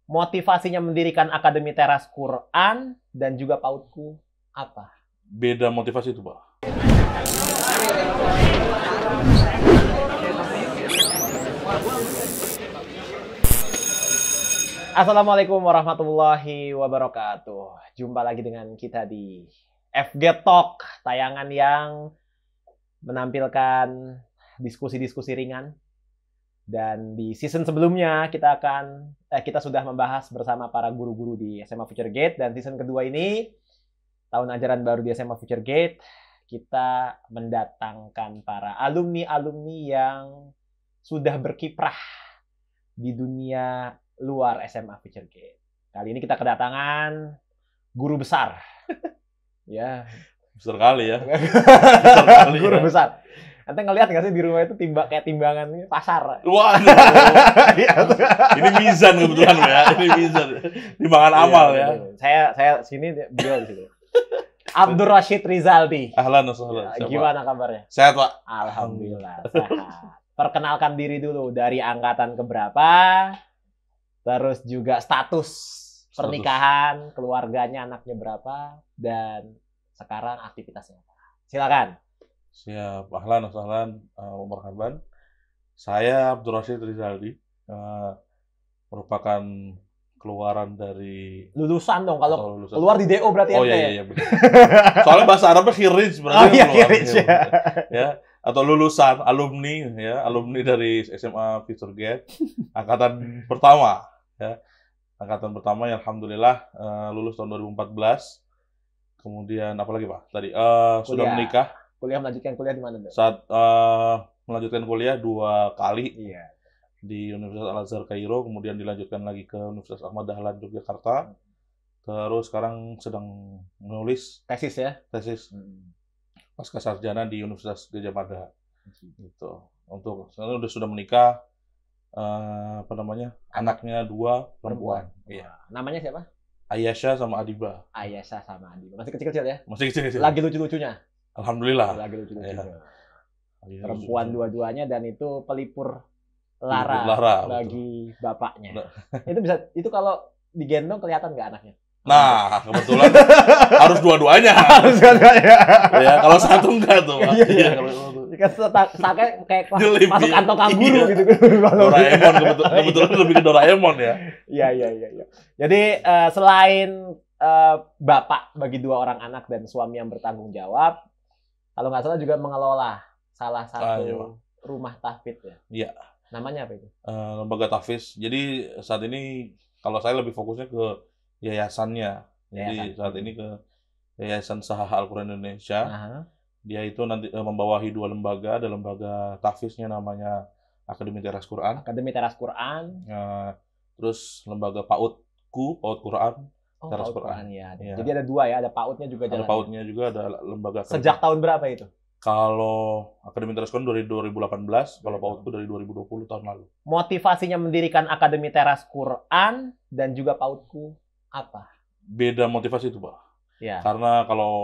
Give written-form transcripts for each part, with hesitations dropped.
Motivasinya mendirikan Akademi Teras Quran dan juga PAUDku apa? Beda motivasi itu, Pak. Assalamualaikum warahmatullahi wabarakatuh. Jumpa lagi dengan kita di FG Talk, tayangan yang menampilkan diskusi-diskusi ringan. Dan di season sebelumnya kita sudah membahas bersama para guru-guru di SMA Future Gate, dan season kedua ini tahun ajaran baru di SMA Future Gate kita mendatangkan para alumni-alumni yang sudah berkiprah di dunia luar SMA Future Gate. Kali ini kita kedatangan guru besar. Ya, Besar kali ya. besar kali guru ya. Besar. Nanti ngeliat nggak sih di rumah itu kayak timbangan pasar. Wah, ini mizan kebetulan ya. Ini mizan. Timbangan amal ya. Saya sini, beliau di situ. Abdur Rashid Rizaldi. Ahlan wasahlan. Gimana kabarnya? Sehat, Pak. Alhamdulillah sehat. Perkenalkan diri dulu, dari angkatan keberapa, terus juga status pernikahan, keluarganya, anaknya berapa, dan sekarang aktivitasnya apa. Silakan. Siap, ahlan wasahlan, marhaban. Saya Abdur Rashid Rizaldi, merupakan keluaran dari lulusan dong, kalau keluar di DO berarti. Oh iya benar. Soalnya bahasa Arabnya khirij berarti. Oh iya, khirij ya. Atau lulusan, alumni ya, alumni dari SMA Future Gate angkatan pertama ya. Angkatan pertama ya, alhamdulillah lulus tahun 2014. Kemudian apa lagi, Pak? Tadi sudah menikah. Melanjutkan kuliah di mana? Saat melanjutkan kuliah 2 kali. Iya. Di Universitas Al-Azhar Kairo, kemudian dilanjutkan lagi ke Universitas Ahmad Dahlan Yogyakarta. Terus sekarang sedang menulis tesis ya? Tesis pasca sarjana di Universitas Gadjah Mada. Gitu. Untuk sekarang sudah menikah, anaknya 2 perempuan. Iya. Namanya siapa? Ayasha sama Adiba. Ayasha sama Adiba. Masih kecil-kecil ya? Masih kecil-kecil. Lagi lucu-lucunya. Alhamdulillah. Lagi lucu-lucunya. Ya. Perempuan dua-duanya, dan itu pelipur lara bagi bapaknya. Itu kalau digendong kelihatan nggak anaknya? Nah, kebetulan harus dua-duanya. Harus dua-duanya. Ya, kalau satu enggak tuh. Iya. Kayak masuk kantong kanguru gitu. Doraemon kebetulan lebih ke Doraemon ya. Iya. Jadi selain bapak bagi 2 orang anak dan suami yang bertanggung jawab, kalau nggak salah juga mengelola salah satu rumah tahfidz ya. Iya. Namanya apa itu? Lembaga tahfidz. Jadi saat ini kalau saya lebih fokusnya ke yayasannya. Jadi saat ini ke Yayasan Sahaha Al-Quran Indonesia. Dia itu nanti membawahi 2 lembaga. Ada lembaga tahfidznya namanya Akademi Teras Quran. Akademi Teras Quran. Terus lembaga PAUDku, PAUD Quran. Teras PAUD Quran ya. Jadi ada 2 ya, ada PAUDnya juga. Ada PAUDnya juga, ada lembaga. Sejak tahun berapa itu? Kalau Akademi Teras Quran dari 2018, kalau PAUDku dari 2020 tahun lalu. Motivasinya mendirikan Akademi Teras Quran dan juga PAUDku apa? Beda motivasi itu, Pak. Ya. Karena kalau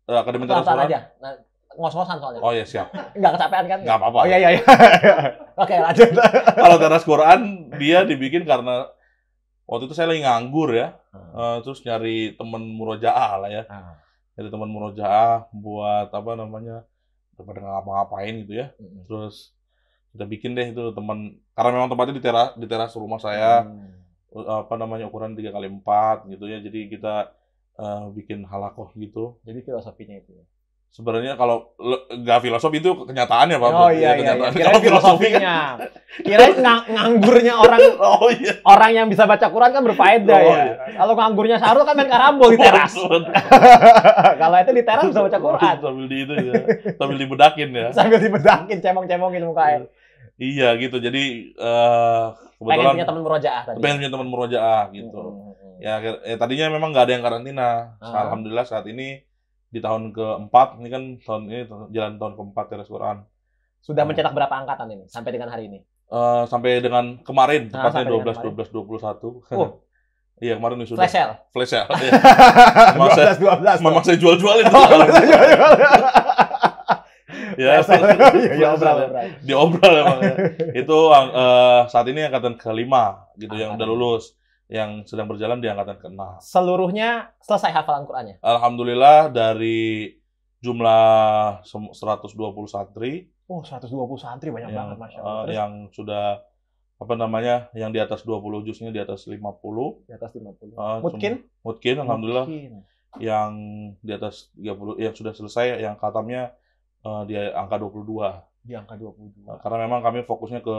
Akademi Teras Quran aja. Ngos-ngosan soalnya. Oh iya, siap. Nggak kecapean kan? Nggak apa-apa. Oh iya. Oke, lanjut. Kalau Teras Quran dia dibikin karena waktu itu saya lagi nganggur ya. Terus nyari teman murojaah lah ya. Nyari teman murojaah buat daripada ngapa-ngapain gitu ya. Terus kita bikin deh itu teman, karena memang tempatnya di teras rumah saya. Ukuran 3x4 gitu ya. Jadi kita bikin halakoh gitu. Jadi filosofinya itu ya. Sebenarnya kalau nggak filosofi itu kenyataannya, Pak. Oh iya. Kirain filosofinya. Kirain nganggurnya orang yang bisa baca Quran kan berfaedah ya. Iya. Kalau nganggurnya Sarul kan main karambol di teras. Kalau itu di teras bisa baca Quran. Sambil dibedakin ya. Sambil dibedakin, cemong-cemongin mukanya. Iya gitu. Jadi pengen kebetulan punya teman murojaah tadi. Pengen punya teman murojaah gitu. Ya tadinya memang nggak ada yang karantina. Alhamdulillah saat ini di tahun ke-4, ini kan jalan tahun ke-4 Teras Quran. Sudah mencetak berapa angkatan ini sampai dengan hari ini? Sampai dengan kemarin, tepatnya 12, 21. Iya, kemarin sudah. Flash sale. Iya. 12. Memang saya jual-jualin. Ya, obral. Diobral emang ya. Itu saat ini angkatan ke-5 gitu yang udah lulus, yang sedang berjalan di angkatan ke-6. Seluruhnya selesai hafalan Qur'annya? Alhamdulillah dari jumlah 120 santri. Oh, 120 santri banyak banget, Masya Allah. Yang sudah yang di atas 20 juznya di atas 50. Di atas 50. Mungkin, alhamdulillah. Yang di atas 30 yang sudah selesai, yang khatamnya di angka 22. Di angka 22. Karena memang kami fokusnya ke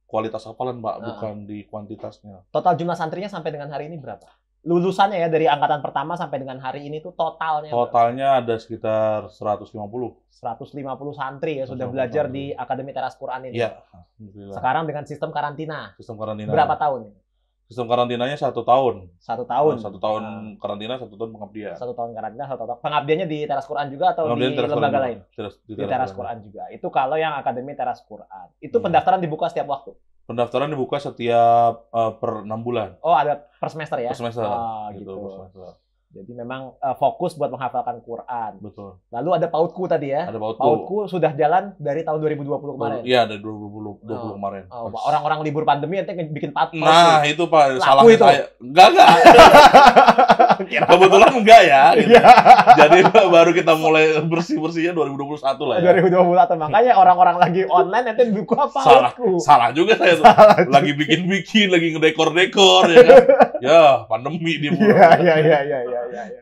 kualitas hafalan, Pak, bukan di kuantitasnya. Total jumlah santrinya sampai dengan hari ini berapa? Lulusannya ya dari angkatan pertama sampai dengan hari ini tuh totalnya berapa? Ada sekitar 150 santri ya sudah belajar di Akademi Teras Quran ini. Iya, sekarang dengan sistem karantina. Karantina. Berapa tahun? Sistem karantinanya 1 tahun. 1 tahun. 1 tahun karantina, 1 tahun pengabdian. 1 tahun karantina, 1 tahun. Pengabdiannya di Teras Quran juga atau di lembaga lain? Di Teras Quran juga. Itu kalau yang Akademi Teras Quran. Itu pendaftaran dibuka setiap waktu? Pendaftaran dibuka setiap per 6 bulan. Oh, ada per semester ya? Per semester. Gitu. Per semester. Jadi memang fokus buat menghafalkan Quran. Betul. Lalu ada PAUDku tadi ya? Ada PAUDku. PAUDku sudah jalan dari tahun 2020 kemarin? Iya, dari 2020 kemarin. Orang-orang libur pandemi nanti bikin PAUDku. Nah, itu Pak, salahnya saya. Enggak. Kebetulan enggak ya. Gitu. Jadi baru kita mulai bersih-bersihnya 2021 lah ya. 2021, makanya orang-orang lagi online nanti buka PAUDku. Salah juga saya tuh. Lagi bikin-bikin, lagi ngedekor-dekor ya kan. Ya, pandemi dia mulai. Iya.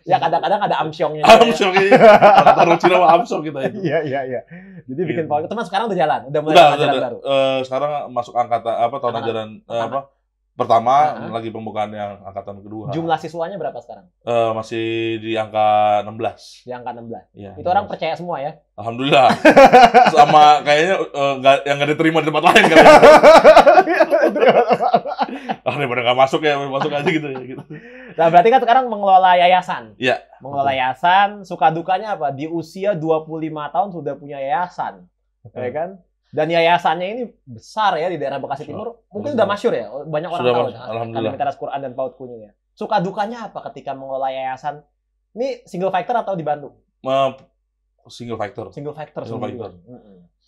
Ya kadang-kadang ada amsyongnya. Amsyongnya. Taruh Cina sama amsyong kita itu. Iya. Jadi bikin PAUD. Teman sekarang udah jalan, udah mulai ajaran baru. Sekarang masuk angkatan tahun ajaran pertama, lagi pembukaan yang angkatan kedua. Jumlah siswanya berapa sekarang? Masih di angka 16. Di angka 16. Ya, itu orang percaya semua ya? Alhamdulillah. Sama kayaknya yang nggak diterima di tempat lain kali. Daripada nggak masuk aja gitu. Nah, berarti kan sekarang mengelola yayasan. Iya. Mengelola yayasan, suka dukanya apa? Di usia 25 tahun sudah punya yayasan. Ya kan? Dan yayasannya ini besar ya di daerah Bekasi Timur. Mungkin udah masyhur ya, banyak orang tahu. Akademi Teras Quran dan PAUDku ya. Suka dukanya apa ketika mengelola yayasan? Ini single factor atau dibantu? Single factor.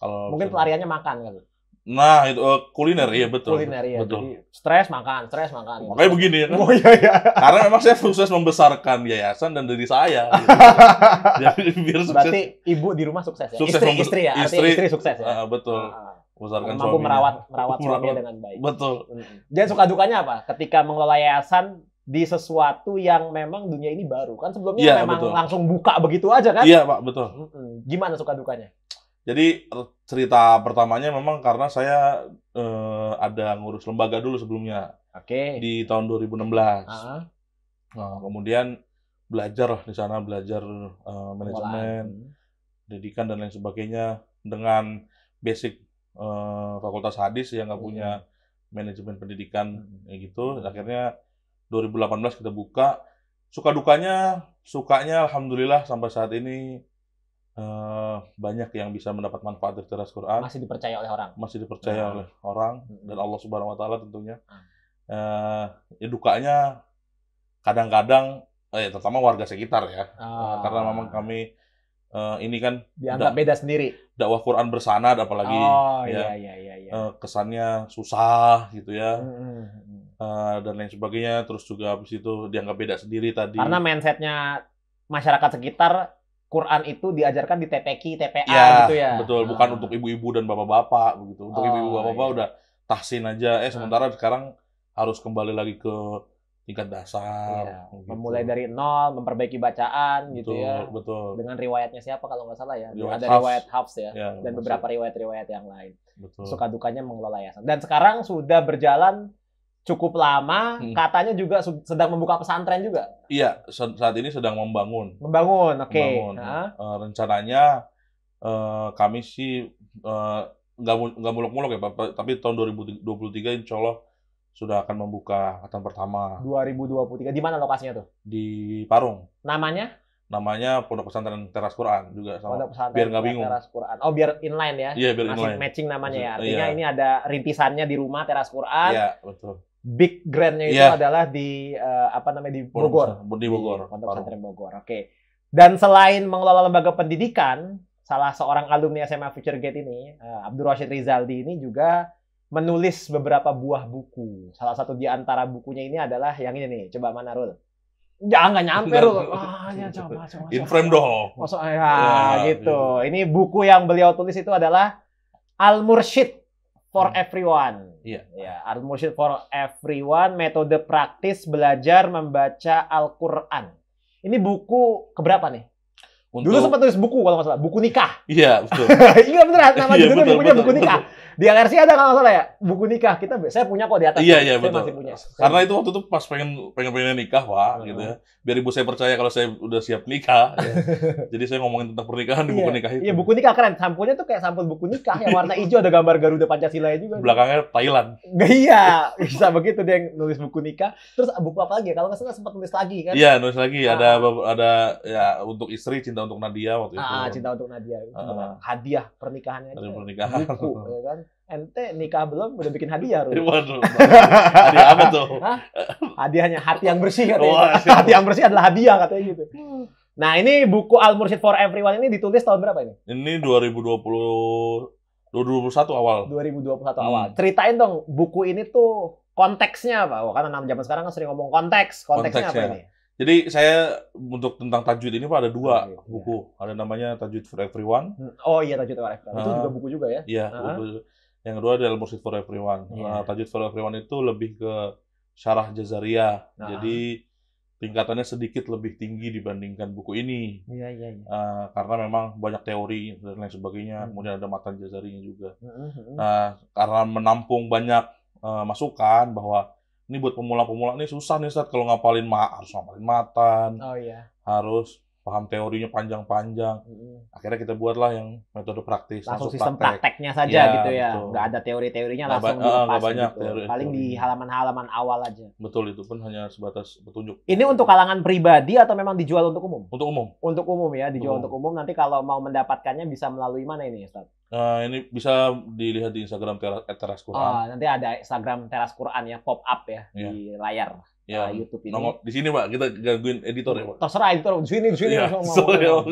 Mungkin pelariannya makan kan? Nah, itu kuliner, iya betul. Kuliner, iya. Betul. Jadi stres makan. Makanya begini ya kan. Oh iya. Karena memang saya sukses membesarkan yayasan dan diri saya. Gitu. Jadi biar sukses. Berarti ibu di rumah sukses ya? Istri ya? Istri sukses ya? Betul. Membesarkan mampu merawat suaminya dengan baik. Betul. Dan suka dukanya apa? Ketika mengelola yayasan di sesuatu yang memang dunia ini baru. Kan sebelumnya memang langsung buka begitu aja kan? Iya, Pak, betul. Gimana suka dukanya? Jadi cerita pertamanya memang karena saya ada ngurus lembaga dulu sebelumnya. Oke. Di tahun 2016. Nah, kemudian belajar di sana, manajemen, pendidikan dan lain sebagainya dengan basic fakultas hadis yang nggak punya manajemen pendidikan gitu. Akhirnya 2018 kita buka. Sukanya alhamdulillah sampai saat ini banyak yang bisa mendapat manfaat dari Teras Quran. Masih dipercaya oleh orang. Dan Allah Subhanahu Wa Taala tentunya. Dukanya kadang-kadang terutama warga sekitar ya. Karena memang kami ini kan dianggap beda sendiri. Dakwah Quran bersanad apalagi kesannya susah gitu ya. Dan lain sebagainya, terus juga habis itu dianggap beda sendiri tadi. Karena mindsetnya masyarakat sekitar, Quran itu diajarkan di TPQ, TPA gitu ya. Betul, bukan untuk ibu-ibu dan bapak-bapak begitu. Untuk ibu-ibu bapak-bapak udah tahsin aja. Sementara sekarang harus kembali lagi ke tingkat dasar. Gitu. Memulai dari nol, memperbaiki bacaan gitu ya. Betul. Dengan riwayatnya siapa kalau nggak salah ya. Ada riwayat Hafs ya. Dan beberapa riwayat-riwayat yang lain. Betul. Suka dukanya mengelola yayasan. Dan sekarang sudah berjalan cukup lama, katanya juga sedang membuka pesantren juga. Iya, saat ini sedang membangun. Oke. Rencananya kami sih nggak muluk-muluk ya, Pak. Tapi tahun 2023 insya Allah sudah akan membuka angkatan pertama. 2023. Di mana lokasinya tuh? Di Parung. Namanya Pondok Pesantren Teras Quran juga sama. Biar nggak bingung. Teras Quran. Oh, biar inline ya? Iya, biar inline. Matching namanya ya. Artinya ini ada rintisannya di rumah Teras Quran. Iya, betul. Big grandnya itu adalah di di Bogor. Di Bogor. Pondok Pesantren Bogor. Oke. Dan selain mengelola lembaga pendidikan, salah seorang alumni SMA Future Gate ini, Abdul Rashid Rizaldi ini juga menulis beberapa buah buku. Salah satu di antara bukunya ini adalah yang ini nih. Coba mana, Rul? Jangan nyampe, Rul. Ya coba. In frame dong. Masuk gitu. Ini buku yang beliau tulis itu adalah Al-Mursyid for Everyone. Iya. Ya, Al-Mursyid for Everyone, metode praktis belajar membaca Al-Qur'an. Ini buku keberapa nih? Dulu sempat tulis buku kalau nggak salah, buku nikah. Iya, betul. Iya beneran, nama judulnya bukunya buku nikah. Di LRC ada kalau nggak salah ya, buku nikah. Saya punya kok di atas. Iya, saya betul. masih punya. Karena itu waktu itu pas pengen nikah, Pak, gitu ya. Biar ibu saya percaya kalau saya udah siap nikah. Ya. Jadi saya ngomongin tentang pernikahan di buku nikah itu. Iya, buku nikah keren. Sampulnya tuh kayak sampul buku nikah yang warna hijau, ada gambar Garuda Pancasila juga. Belakangnya Thailand. Iya, bisa begitu dia yang nulis buku nikah. Terus buku apa lagi? Kalau nggak salah sempat nulis lagi kan? Iya, nulis lagi. Ada ya untuk istri, cinta untuk Nadia waktu itu. Cinta untuk Nadia. Hadiah pernikahannya. Pernikahan. Buku, ya kan? Ente nikah belum udah bikin hadiah, Rul. Waduh. Hadiah apa tuh? Hadiahnya hati yang bersih katanya. Hati yang bersih adalah hadiah katanya gitu. Nah, ini buku Al-Mursyid for Everyone ini ditulis tahun berapa ini? Ini 2021 awal. 2021 awal. Ceritain dong buku ini tuh konteksnya apa? Karena anak zaman sekarang kan sering ngomong konteks. Konteksnya apa ini? Jadi saya untuk tentang tajwid ini Pak ada dua buku. Ada namanya Tajwid for Everyone. Oh iya, Tajwid for Everyone. Itu juga buku juga ya? Iya, buku. Yang kedua adalah Al-Mursyid for Everyone. Tajwid for Everyone itu lebih ke syarah jazariyah. Jadi tingkatannya sedikit lebih tinggi dibandingkan buku ini. Iya. Karena memang banyak teori dan lain sebagainya. Kemudian ada matan jazarinya juga. Nah, karena menampung banyak masukan bahwa ini buat pemula-pemula ini susah nih Ustaz kalau harus ngapalin matan. Oh iya. Harus paham teorinya panjang-panjang. Akhirnya kita buatlah yang metode praktis. Langsung sistem prakteknya saja gitu ya. Betul. Nggak ada teori-teorinya langsung dilepas banyak gitu. teori. Paling di halaman-halaman awal aja. Betul, itu pun hanya sebatas petunjuk. Ini untuk kalangan pribadi atau memang dijual untuk umum? Untuk umum. Untuk umum ya, dijual untuk umum. Nanti kalau mau mendapatkannya bisa melalui mana ini, Ustaz? Ini bisa dilihat di Instagram Teras Quran. Nanti ada Instagram Teras Quran ya, pop up ya di layar. YouTube ini. Di sini Pak, kita gangguin editor ya Pak. Terserah editor, di sini. Ya,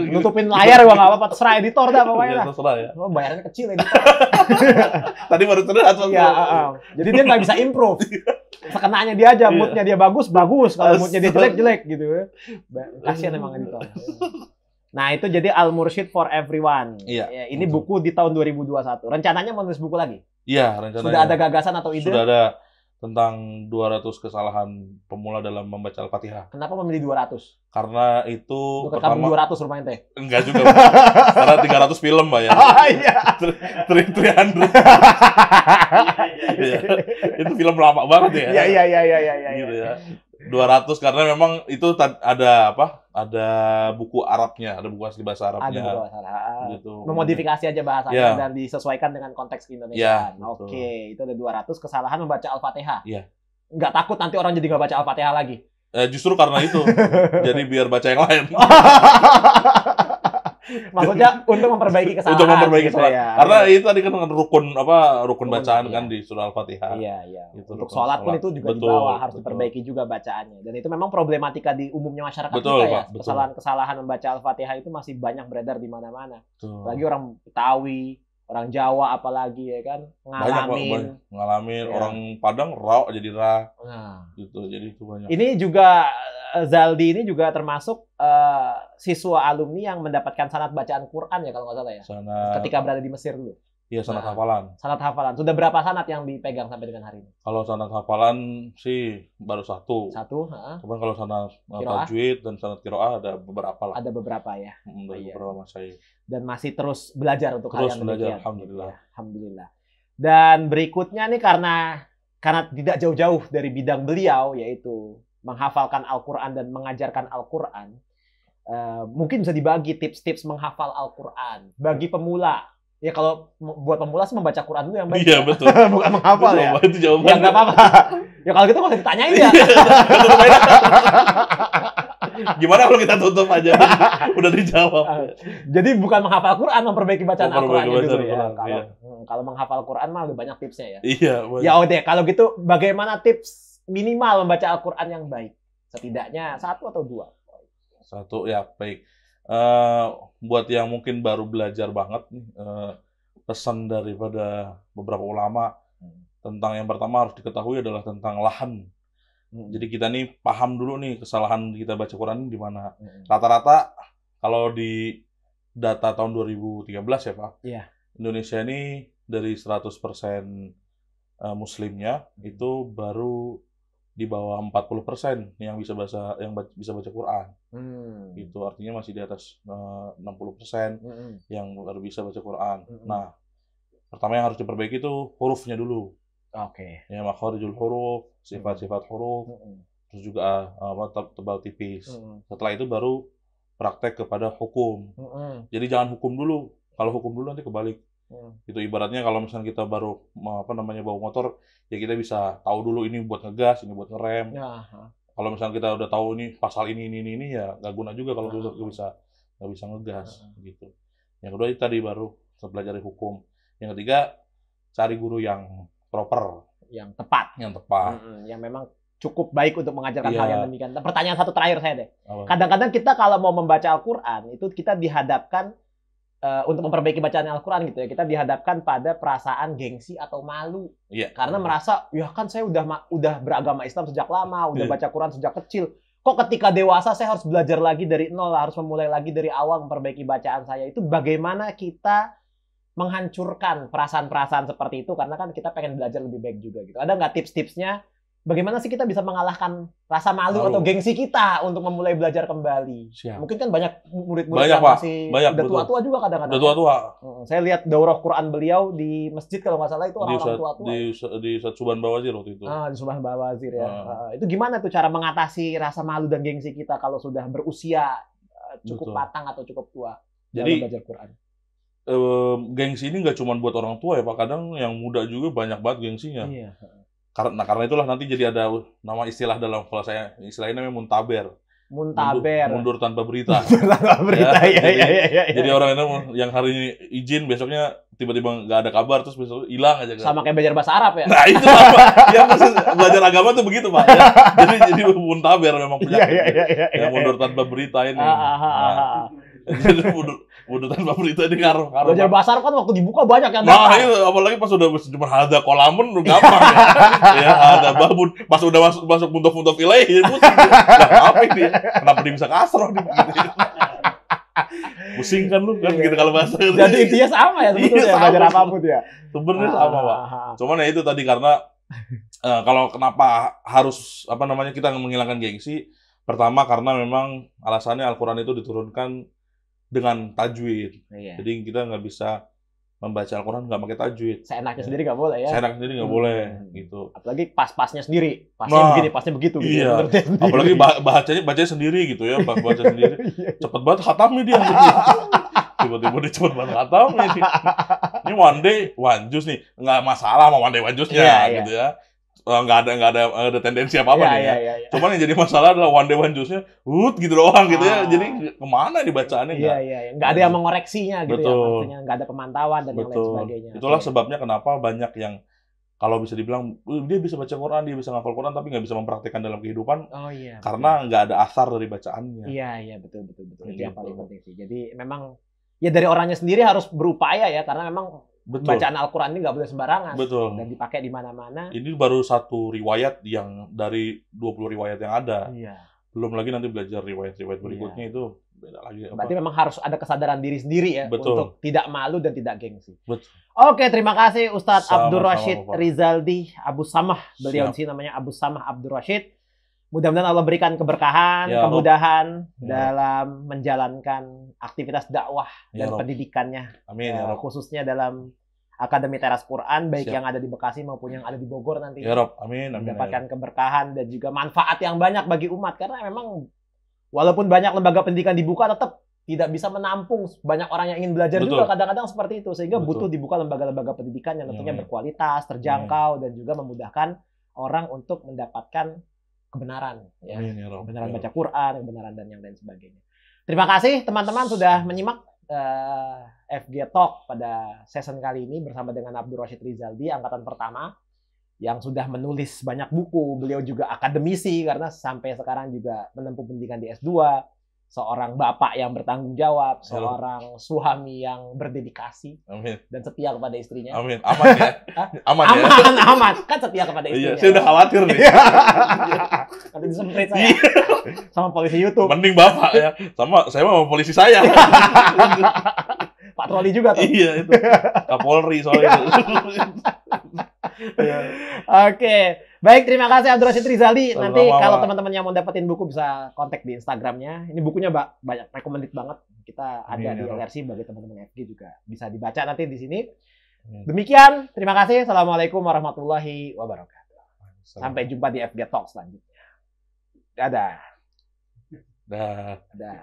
nutupin layar juga nggak apa-apa, terserah editor dah pokoknya. Ya, terserah ya. Bayarannya kecil editor. Tadi baru terlihat Pak. Iya, jadi dia nggak bisa improve. Sekenanya dia aja, moodnya dia bagus. Kalau moodnya dia jelek gitu. Kasihan emang editor. Nah, itu jadi Al-Mursyid for Everyone. Iya. Ini buku di tahun 2021. Rencananya mau nulis buku lagi? Iya, rencananya. Sudah ada gagasan atau ide? Sudah ada. Tentang 200 kesalahan pemula dalam membaca Al-Fatihah. Kenapa memilih 200? Karena itu pertama 200 rumahnya teh. Enggak juga. Karena 300 film, Mbak ya. Oh iya. 300. Itu film lama banget ya. Iya. Gitu ya. 200 karena memang itu ada apa? Ada buku Arabnya, ada buku asli bahasa Arabnya. Ada buku bahasa Arab. Gitu. Memodifikasi aja bahasanya dan disesuaikan dengan konteks Indonesia. Oke, itu ada 200 kesalahan membaca Al-Fatihah. Iya. Nggak takut nanti orang jadi nggak baca Al-Fatihah lagi? Justru karena itu. Jadi biar baca yang lain. Maksudnya untuk memperbaiki kesalahan. Untuk memperbaiki kesalahan. Ya. Karena itu tadi kan rukun bacaan kan di surah Al-Fatihah. Iya. Gitu, untuk sholat pun itu juga dibawa, harus diperbaiki juga bacaannya. Dan itu memang problematika di umumnya masyarakat kita ya. Kesalahan-kesalahan membaca Al-Fatihah itu masih banyak beredar di mana-mana. Lagi orang Betawi, orang Jawa apalagi ya kan ngalamin ya. Orang Padang jadi ra. Gitu. Jadi itu banyak. Ini juga Zaldi ini juga termasuk siswa alumni yang mendapatkan sanad bacaan Quran ya kalau nggak salah ya. Ketika berada di Mesir dulu. Iya, sanad hafalan. Sanad hafalan. Sudah berapa sanad yang dipegang sampai dengan hari ini? Kalau sanad hafalan sih baru satu. Cuman kalau sanad tajwid dan sanad qiraah ada beberapa lah. Ada beberapa ya. Beberapa masih. Dan masih terus belajar untuk hal yang demikian. Alhamdulillah. Dan berikutnya nih karena tidak jauh-jauh dari bidang beliau yaitu menghafalkan Al-Quran dan mengajarkan Al-Quran, mungkin bisa dibagi tips-tips menghafal Al-Quran bagi pemula. Ya kalau buat pemula sih membaca Quran dulu yang baik. Iya, betul. Bukan menghafal ya. Itu jawabannya. Ya nggak apa-apa. Ya kalau gitu nggak usah ditanyain ya. Gimana kalau kita tutup aja? Udah dijawab. Jadi bukan menghafal Quran, memperbaiki bacaan Al-Quran gitu ya. Iya. Kalau menghafal Quran mah lebih banyak tipsnya ya. Iya. Ya udah, kalau gitu bagaimana tips minimal membaca Al-Quran yang baik? Setidaknya 1 atau 2? 1 ya, baik. Buat yang mungkin baru belajar banget nih, pesan daripada beberapa ulama tentang yang pertama harus diketahui adalah tentang lahan. Jadi kita nih paham dulu nih kesalahan kita baca Quran di mana. Rata-rata kalau di data tahun 2013 ya Pak, Indonesia ini dari 100% muslimnya itu baru di bawah 40% yang bisa baca Quran. Gitu, artinya masih di atas 60% yang baru bisa baca Quran. Nah, pertama yang harus diperbaiki itu hurufnya dulu. Ya, makharijul huruf, sifat-sifat huruf, terus juga tebal tipis. Setelah itu baru praktek kepada hukum. Jadi jangan hukum dulu. Kalau hukum dulu nanti kebalik. Itu ibaratnya kalau misalnya kita baru bawa motor, ya kita bisa tahu dulu ini buat ngegas, ini buat ngerem. Kalau misalnya kita udah tahu ini pasal ini ya nggak guna juga kalau kita nggak bisa ngegas gitu. Yang kedua itu tadi baru belajar hukum. Yang ketiga cari guru yang proper, yang tepat, yang memang cukup baik untuk mengajarkan hal yang demikian. Pertanyaan satu terakhir saya deh. Kadang-kadang kita kalau mau membaca Al-Quran itu kita dihadapkan untuk memperbaiki bacaan Al-Quran gitu ya, kita dihadapkan pada perasaan gengsi atau malu. Karena merasa, ya kan saya udah beragama Islam sejak lama, udah baca Quran sejak kecil. Kok ketika dewasa saya harus belajar lagi dari nol, harus memulai lagi dari awal memperbaiki bacaan saya. Itu bagaimana kita menghancurkan perasaan-perasaan seperti itu, karena kan kita pengen belajar lebih baik juga gitu. Ada nggak tips-tipsnya? Bagaimana sih kita bisa mengalahkan rasa malu atau gengsi kita untuk memulai belajar kembali? Mungkin kan banyak murid-murid yang masih udah tua-tua juga kadang-kadang. Udah tua-tua. Saya lihat daurah Quran beliau di masjid kalau nggak salah itu orang-orang tua-tua. Di Ustadz Subhan Bawazir waktu itu. Di Subhan Bawazir ya. Itu gimana tuh cara mengatasi rasa malu dan gengsi kita kalau sudah berusia cukup matang atau cukup tua dalam belajar Quran? Gengsi ini nggak cuma buat orang tua ya Pak, kadang yang muda juga banyak banget gengsinya. Karena itulah nanti jadi ada nama istilah dalam kalau saya istilahnya namanya muntaber. Mundur tanpa berita. Jadi orang itu yang hari ini izin besoknya tiba-tiba nggak ada kabar terus besok hilang aja. Sama kayak belajar bahasa Arab ya. Nah itu apa? Ya belajar agama tuh begitu Pak. Ya. Jadi muntaber memang punya. Yang mundur tanpa berita ini. Jadi mundur tanpa berita ini ngaruh. Belajar bahasa Arab kan waktu dibuka banyak yang datang. Nah itu apalagi pas udah cuma ada kolamun udah gampang ya. Ada babun pas udah masuk muntah ilaih jadi pusing. Apa ini? Kenapa dia bisa kasroh nih gitu. Pusing kan lu kan gitu kalau bahasa. Jadi intinya sama ya sebetulnya belajar apapun ya. Sebenarnya sama Pak. Cuman ya itu tadi karena kalau kenapa harus kita menghilangkan gengsi? Pertama karena memang alasannya Al-Quran itu diturunkan dengan tajwid. Jadi kita nggak bisa membaca Al-Quran nggak pakai tajwid. Seenaknya sendiri nggak boleh ya? Seenaknya sendiri nggak boleh gitu. Apalagi pas-pasnya sendiri. Pasnya begini, pasnya begitu. Iya. Gitu. Apalagi bacanya sendiri gitu ya. Baca sendiri. Cepet banget khatamnya dia. Tiba-tiba dia cepet banget khatamnya. Ini one day, one juice nih. Nggak masalah sama one day, one juice-nya gitu ya. Nggak ada tendensi apa-apa nih ya. Cuman yang jadi masalah adalah one day one juice-nya gitu doang gitu ya. Jadi kemana dibacaannya? Nggak ada yang mengoreksinya gitu ya. Maksudnya nggak ada pemantauan dan yang lain sebagainya. Itulah sebabnya kenapa banyak yang kalau bisa dibilang dia bisa baca Quran, dia bisa ngafal Quran tapi nggak bisa mempraktikkan dalam kehidupan. Karena nggak ada asar dari bacaannya. Iya betul. Itu yang paling penting sih. Jadi memang ya dari orangnya sendiri harus berupaya ya, karena memang bacaan Al-Quran ini nggak boleh sembarangan. Dan dipakai di mana-mana. Ini baru satu riwayat yang dari 20 riwayat yang ada. Belum lagi nanti belajar riwayat-riwayat berikutnya itu beda lagi. Berarti memang harus ada kesadaran diri sendiri ya. Untuk tidak malu dan tidak gengsi. Oke, terima kasih Ustadz Abdul Rashid Rizaldi Abu Samah. Beliau di sini namanya Abu Samah Abdul Rashid. Mudah-mudahan Allah berikan keberkahan, kemudahan dalam menjalankan aktivitas dakwah dan pendidikannya. Amin. Khususnya dalam Akademi Teras Quran, baik yang ada di Bekasi maupun yang ada di Bogor nanti. Ya Rob, amin. Mendapatkan keberkahan dan juga manfaat yang banyak bagi umat. Karena memang walaupun banyak lembaga pendidikan dibuka, tetap tidak bisa menampung banyak orang yang ingin belajar juga kadang-kadang seperti itu. Sehingga butuh dibuka lembaga-lembaga pendidikan yang tentunya berkualitas, terjangkau, dan juga memudahkan orang untuk mendapatkan kebenaran, kebenaran baca Quran, kebenaran dan yang lain sebagainya. Terima kasih teman-teman sudah menyimak FG Talk pada season kali ini bersama dengan Abdul Rashid Rizaldi, angkatan pertama yang sudah menulis banyak buku. Beliau juga akademisi karena sampai sekarang juga menempuh pendidikan di S2. seorang bapak yang bertanggung jawab, seorang suami yang berdedikasi dan setia kepada istrinya. Amin. Aman ya. Aman ya. Aman. Kan setia kepada istrinya. Iya, saya udah khawatir nih. Nanti disemprit saya. Sama polisi YouTube. Mending bapak ya. Saya sama polisi saya. Patroli juga tuh. Iya itu. Kapolri soalnya. Oke. Baik, terima kasih Abdul Rashid Rizali. Nanti Sama-sama. kalau teman-teman yang mau dapetin buku bisa kontak di Instagramnya. Ini bukunya banyak recommended banget. Kita ada di LRC bagi teman-teman FG juga bisa dibaca nanti di sini. Demikian, terima kasih. Assalamualaikum warahmatullahi wabarakatuh. Sampai jumpa di FG Talk selanjutnya. Dadah. Dadah.